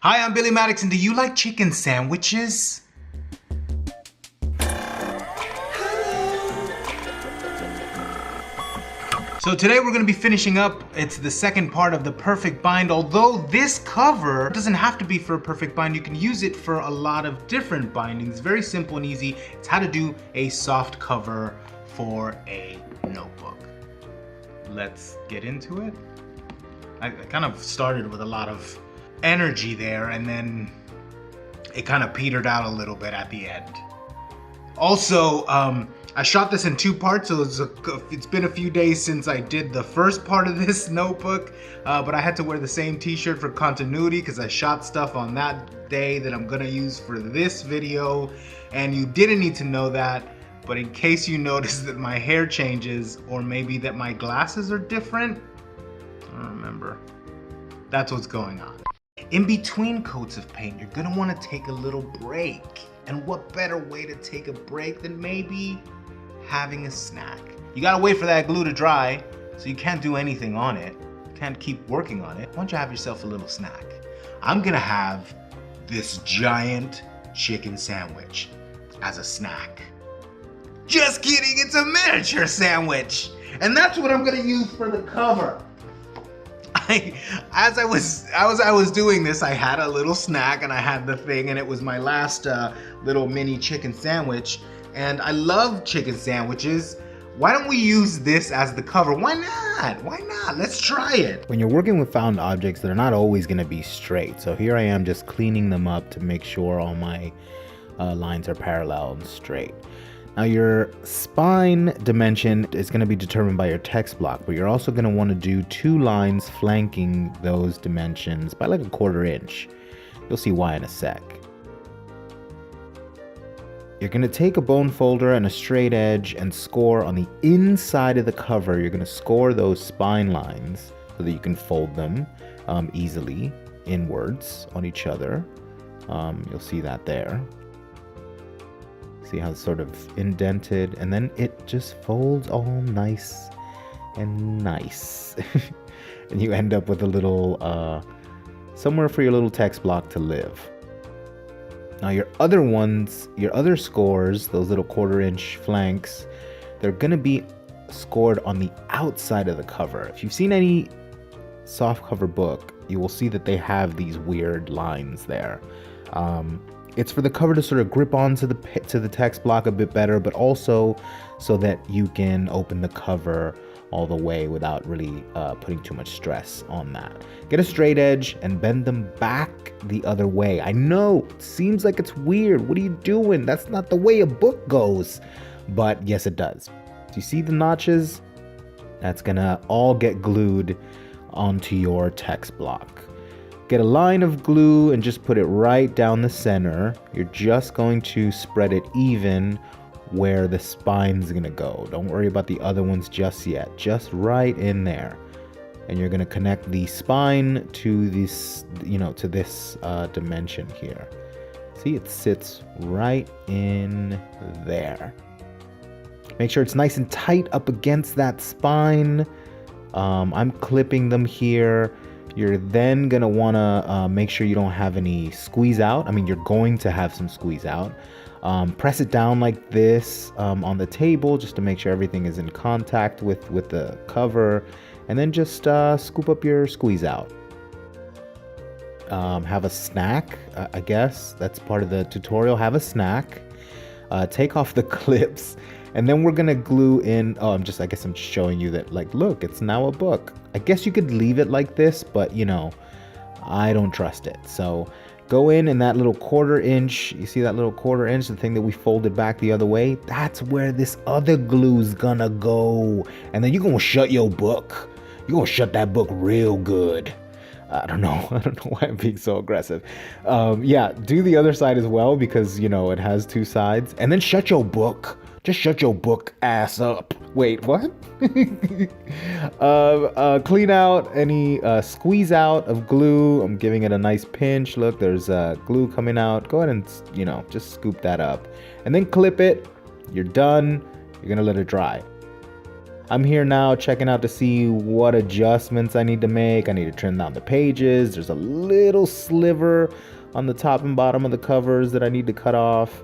Hi, I'm Billi Maddox, and do you like chicken sandwiches? So today we're going to be finishing up, it's the second part of the perfect bind. Although this cover doesn't have to be for a perfect bind, you can use it for a lot of different bindings. Very simple and easy. It's how to do a soft cover for a notebook. Let's get into it. I kind of started with a lot of energy there, and then it kind of petered out a little bit at the end. Also, I shot this in two parts, so it's been a few days since I did the first part of this notebook, but I had to wear the same t-shirt for continuity because I shot stuff on that day that I'm gonna use for this video, and you didn't need to know that, but in case you notice that my hair changes, or maybe that my glasses are different, I don't remember. That's what's going on. In between coats of paint, you're gonna wanna take a little break. And what better way to take a break than maybe having a snack? You gotta wait for that glue to dry, so you can't do anything on it. You can't keep working on it. Why don't you have yourself a little snack? I'm gonna have this giant chicken sandwich as a snack. Just kidding, it's a miniature sandwich. And that's what I'm gonna use for the cover. As I was doing this, I had a little snack and I had the thing, and it was my last little mini chicken sandwich. And I love chicken sandwiches. Why don't we use this as the cover? Why not? Why not? Let's try it. When you're working with found objects, they're not always going to be straight. So here I am just cleaning them up to make sure all my lines are parallel and straight. Now your spine dimension is going to be determined by your text block, but you're also going to want to do two lines flanking those dimensions by like 1/4 inch. You'll see why in a sec. You're going to take a bone folder and a straight edge and score on the inside of the cover. You're going to score those spine lines so that you can fold them easily inwards on each other. You'll see that there. See how it's sort of indented, and then it just folds all nice and nice. And you end up with a little, somewhere for your little text block to live. Now your other scores, those little 1/4 inch flanks, they're gonna be scored on the outside of the cover. If you've seen any soft cover book, you will see that they have these weird lines there. It's for the cover to sort of grip onto the text block a bit better, but also so that you can open the cover all the way without really putting too much stress on that. Get a straight edge and bend them back the other way. I know, it seems like it's weird. What are you doing? That's not the way a book goes. But yes, it does. Do you see the notches? That's gonna all get glued onto your text block. Get a line of glue and just put it right down the center. You're just going to spread it even where the spine's gonna go. Don't worry about the other ones just yet. Just right in there. And you're gonna connect the spine to this, to this dimension here. See, it sits right in there. Make sure it's nice and tight up against that spine. I'm clipping them here. You're then going to want to make sure you don't have any squeeze out. I mean, you're going to have some squeeze out. Press it down like this on the table just to make sure everything is in contact with the cover. And then just scoop up your squeeze out. Have a snack, I guess. That's part of the tutorial. Have a snack. Take off the clips. And then we're gonna glue in, I guess I'm just showing you that, like, look, it's now a book. I guess you could leave it like this, but I don't trust it. So go in that little 1/4 inch, you see that little 1/4 inch, the thing that we folded back the other way? That's where this other glue's gonna go. And then you're gonna shut your book. You're gonna shut that book real good. I don't know why I'm being so aggressive. Yeah, do the other side as well because, it has two sides. And then shut your book. Just shut your book ass up. Wait, what? Clean out any squeeze out of glue. I'm giving it a nice pinch. Look, there's glue coming out. Go ahead and, just scoop that up. And then clip it. You're done. You're going to let it dry. I'm here now checking out to see what adjustments I need to make. I need to trim down the pages. There's a little sliver on the top and bottom of the covers that I need to cut off.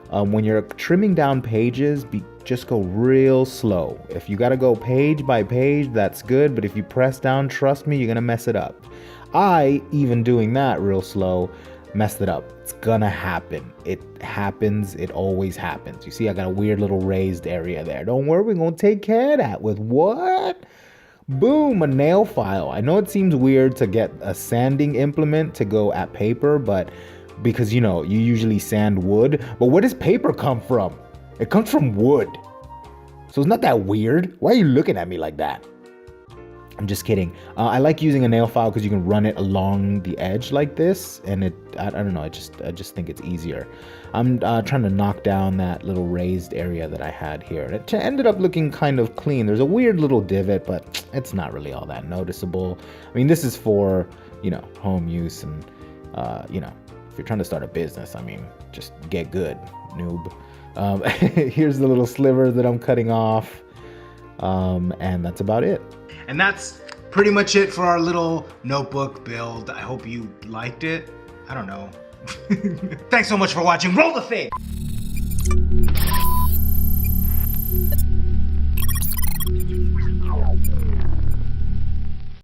When you're trimming down pages, just go real slow. If you gotta go page by page, that's good, but if you press down, trust me, you're gonna mess it up. I, even doing that real slow, messed it up. It's gonna happen. It happens. It always happens. You see, I got a weird little raised area there. Don't worry, we're gonna take care of that with what? Boom, a nail file. I know it seems weird to get a sanding implement to go at paper, but because you usually sand wood, but where does paper come from? It comes from wood. So it's not that weird. Why are you looking at me like that? I'm just kidding. I like using a nail file because you can run it along the edge like this, and I don't know, I just think it's easier. I'm trying to knock down that little raised area that I had here. It ended up looking kind of clean. There's a weird little divot, but it's not really all that noticeable. I mean, this is for, home use, and, if you're trying to start a business, I mean, just get good, noob. Here's the little sliver that I'm cutting off, and that's about it. And that's pretty much it for our little notebook build. I hope you liked it. I don't know. Thanks so much for watching. Roll the thing!